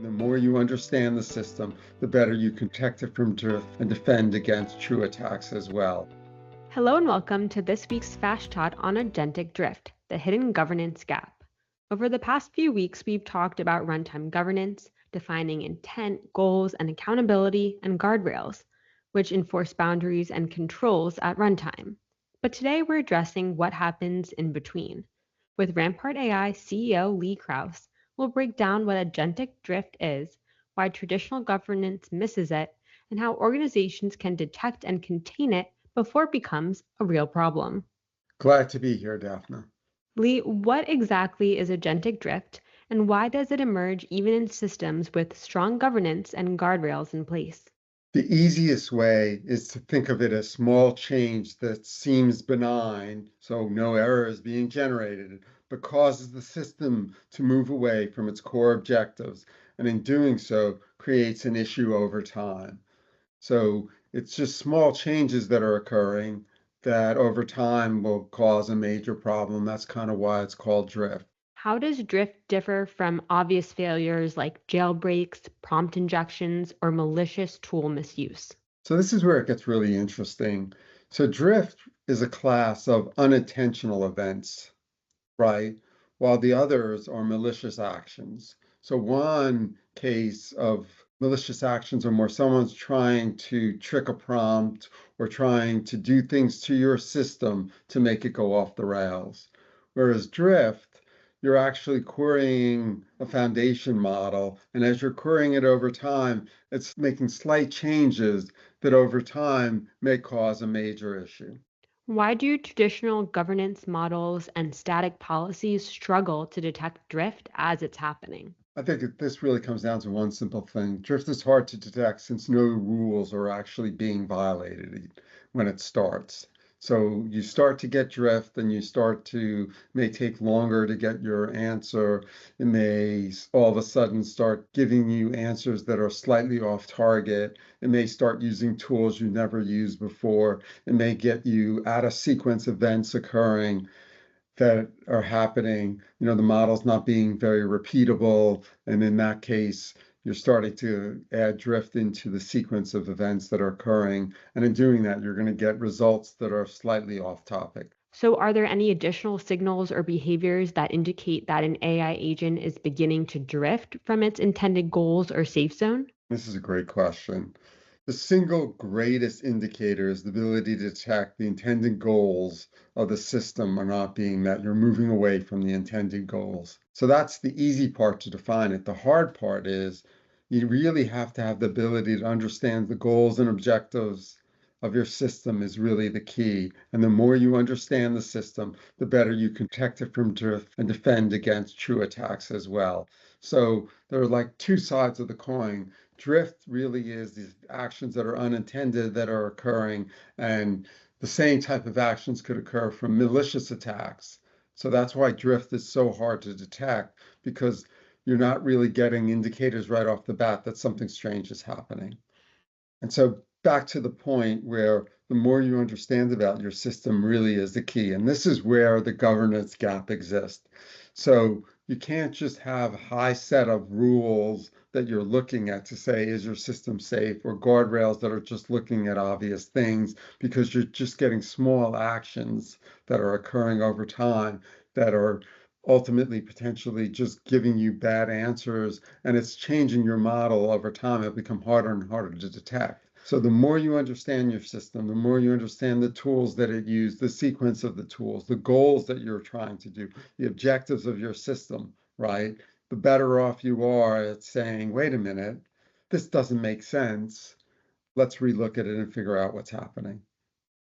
The more you understand the system, the better you can protect it from drift and defend against true attacks as well. Hello and welcome to this week's FastChat on Agentic Drift, the hidden governance gap. Over the past few weeks, we've talked about runtime governance, defining intent, goals, and accountability, and guardrails, which enforce boundaries and controls at runtime. But today we're addressing what happens in between. With Rampart-AI CEO Lee Krause, we'll break down what agentic drift is, why traditional governance misses it, and how organizations can detect and contain it before it becomes a real problem. Glad to be here, Daphne. Lee, what exactly is agentic drift, and why does it emerge even in systems with strong governance and guardrails in place? The easiest way is to think of it as small change that seems benign, so no error is being generated, but causes the system to move away from its core objectives, and in doing so, creates an issue over time. So it's just small changes that are occurring that over time will cause a major problem. That's kind of why it's called drift. How does drift differ from obvious failures like jailbreaks, prompt injections, or malicious tool misuse? So this is where it gets really interesting. So drift is a class of unintentional events, right? While the others are malicious actions. So one case of malicious actions are more someone's trying to trick a prompt or trying to do things to your system to make it go off the rails. Whereas drift, you're actually querying a foundation model, and as you're querying it over time, it's making slight changes that over time may cause a major issue. Why do traditional governance models and static policies struggle to detect drift as it's happening? I think this really comes down to one simple thing. Drift is hard to detect since no rules are actually being violated when it starts. So you start to get drift and may take longer to get your answer. It may all of a sudden start giving you answers that are slightly off target. It may start using tools you never used before. It may get you out of sequence events occurring that are happening, the model's not being very repeatable. And in that case, you're starting to add drift into the sequence of events that are occurring. And in doing that, you're going to get results that are slightly off topic. So, are there any additional signals or behaviors that indicate that an AI agent is beginning to drift from its intended goals or safe zone? This is a great question. The single greatest indicator is the ability to detect the intended goals of the system are not being met. You're moving away from the intended goals. So that's the easy part to define it. The hard part is you really have to have the ability to understand the goals and objectives of your system is really the key. And the more you understand the system, the better you can protect it from drift and defend against true attacks as well. So there are like two sides of the coin. Drift really is these actions that are unintended that are occurring, and the same type of actions could occur from malicious attacks. So that's why drift is so hard to detect, because you're not really getting indicators right off the bat that something strange is happening. And so back to the point where the more you understand about your system really is the key. And this is where the governance gap exists. So you can't just have a high set of rules that you're looking at to say, is your system safe, or guardrails that are just looking at obvious things, because you're just getting small actions that are occurring over time that are ultimately potentially just giving you bad answers, and it's changing your model over time. It'll become harder and harder to detect. So the more you understand your system, the more you understand the tools that it uses, the sequence of the tools, the goals that you're trying to do, the objectives of your system, right? The better off you are at saying, wait a minute, this doesn't make sense. Let's relook at it and figure out what's happening.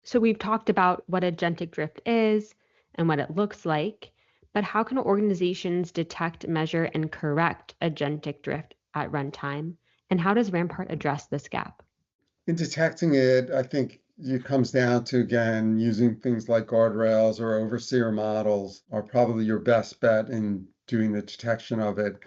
So, we've talked about what agentic drift is and what it looks like, but how can organizations detect, measure, and correct agentic drift at runtime? And how does Rampart address this gap? In detecting it, I think it comes down to, again, using things like guardrails or overseer models are probably your best bet in doing the detection of it.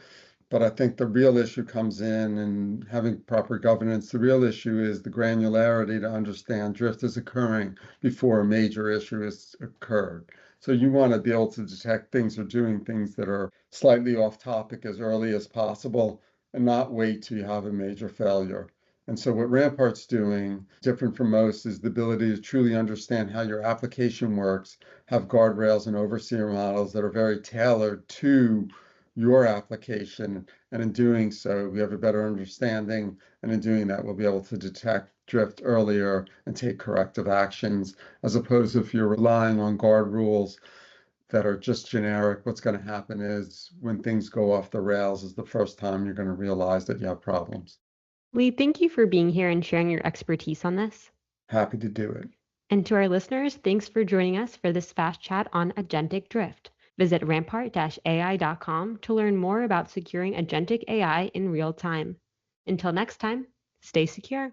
But I think the real issue comes in having proper governance. The real issue is the granularity to understand drift is occurring before a major issue has occurred. So you want to be able to detect things or doing things that are slightly off topic as early as possible. and not wait till you have a major failure. And so what Rampart's doing, different from most, is the ability to truly understand how your application works, have guardrails and overseer models that are very tailored to your application. And in doing so, we have a better understanding. And in doing that, we'll be able to detect drift earlier and take corrective actions, as opposed to if you're relying on guard rules that are just generic. What's going to happen is when things go off the rails is the first time you're going to realize that you have problems. Lee, thank you for being here and sharing your expertise on this. Happy to do it. And to our listeners, thanks for joining us for this fast chat on agentic drift. Visit rampart-AI.com to learn more about securing agentic AI in real time. Until next time, stay secure.